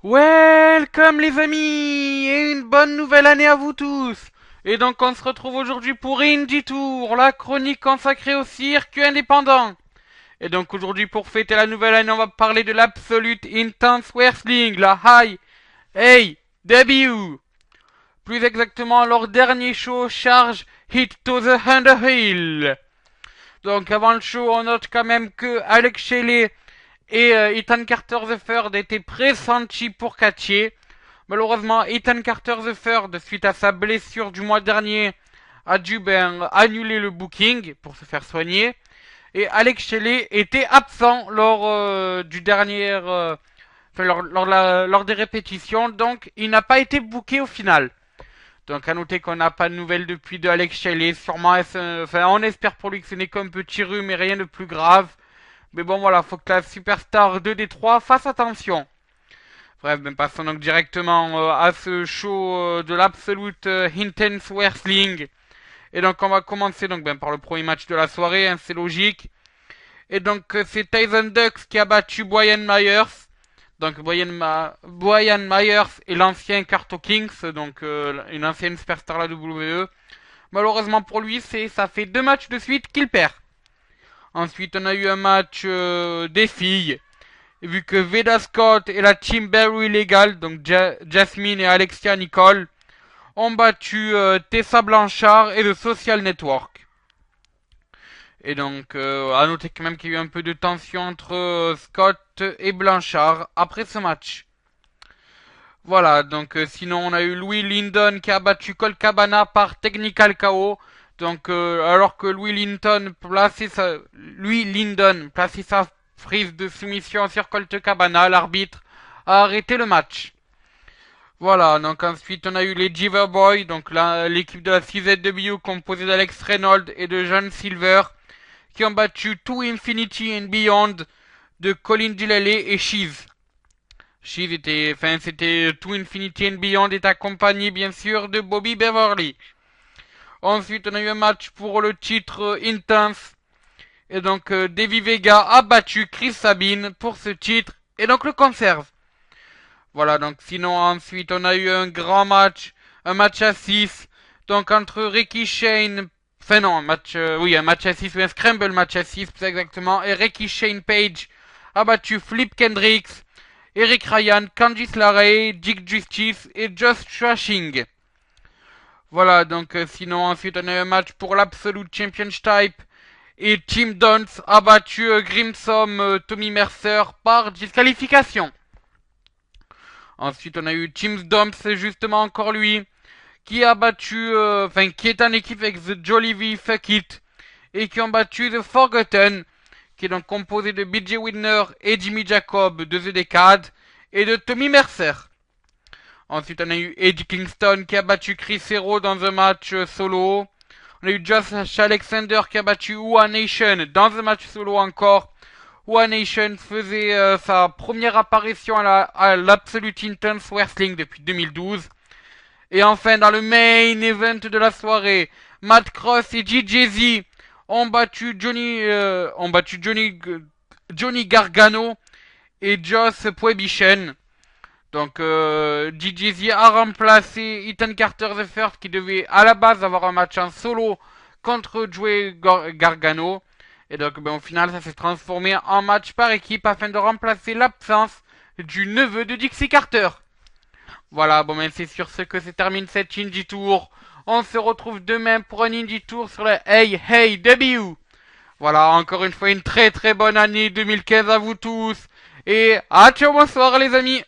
Welcome les amis et une bonne nouvelle année à vous tous. Et donc on se retrouve aujourd'hui pour Indie Tour, la chronique consacrée au circuit indépendant. Et donc aujourd'hui pour fêter la nouvelle année on va parler de l'Absolute Intense Wrestling, la High AW. Plus exactement leur dernier show charge Hit to the Underhill. Donc avant le show on note quand même que Alex Shelley et Ethan Carter III étaient pressentis pour catcher. Malheureusement, Ethan Carter III, suite à sa blessure du mois dernier, a dû annuler le booking pour se faire soigner. Et Alex Shelley était absent lors du dernier, lors des répétitions, donc il n'a pas été booké au final. Donc à noter qu'on n'a pas de nouvelles depuis de Alex Shelley. Sûrement, on espère pour lui que ce n'est qu'un petit rhume et rien de plus grave. Mais bon voilà, faut que la superstar 2D3 fasse attention. Bref, ben passons donc directement à ce show de l'Absolute Intense Wrestling. Et donc on va commencer donc par le premier match de la soirée, hein, c'est logique. Et donc c'est Tyson Dux qui a battu Brian Myers. Donc Brian Myers est l'ancien Carto Kings, donc une ancienne superstar de la WWE. Malheureusement pour lui, ça fait 2 matchs de suite qu'il perd. Ensuite, on a eu un match des filles. Vu que Veda Scott et la team Barry Legal, donc Jasmine et Alexia Nicole, ont battu Tessa Blanchard et le Social Network. Et donc, à noter quand même qu'il y a eu un peu de tension entre Scott et Blanchard après ce match. Voilà, donc sinon on a eu Louis Lyndon qui a battu Colt Cabana par Technical KO. Donc alors que Louis Lyndon plaçait sa prise de soumission sur Colt Cabana, l'arbitre a arrêté le match. Voilà, donc ensuite on a eu les Jiver Boys, donc l'équipe de la CZW composée d'Alex Reynolds et de John Silver, qui ont battu To Infinity and Beyond de Colin Gillele et Sheez. C'était To Infinity and Beyond est accompagné bien sûr de Bobby Beverly. Ensuite, on a eu un match pour le titre Intense. Et donc, Davy Vega a battu Chris Sabine pour ce titre. Et donc, le conserve. Voilà, donc sinon, ensuite, on a eu un grand match. Un match à 6. Donc, entre Ricky Shane. Enfin, non, un match à 6. Un scramble match à 6, plus exactement. Et Ricky Shane Page a battu Flip Kendricks, Eric Ryan, Candice LeRae, Dick Justice et Just Trashing. Voilà, donc sinon ensuite on a un match pour l'Absolute Championship et Tim Donst a battu Grimsom Tommy Mercer par disqualification. Ensuite on a eu Tim Donst, justement encore lui, qui a battu, qui est en équipe avec The Jolly V Fuck It et qui ont battu The Forgotten, qui est donc composé de BJ Whitner et Jimmy Jacob de The Decade et de Tommy Mercer. Ensuite, on a eu Eddie Kingston qui a battu Chris Hero dans un match solo. On a eu Josh Alexander qui a battu One Nation dans un match solo encore. One Nation faisait sa première apparition à l'Absolute Intense Wrestling depuis 2012. Et enfin, dans le main event de la soirée, Matt Cross et JJZ ont battu Johnny Gargano et Joss Prohibition. Donc DJZ a remplacé Ethan Carter the First qui devait à la base avoir un match en solo contre Joey Gargano. Et donc au final ça s'est transformé en match par équipe afin de remplacer l'absence du neveu de Dixie Carter. Voilà, c'est sur ce que se termine cette Indie Tour. On se retrouve demain pour un Indie Tour sur le AAW. Voilà, encore une fois une très très bonne année 2015 à vous tous. Et à ciao, bonsoir les amis.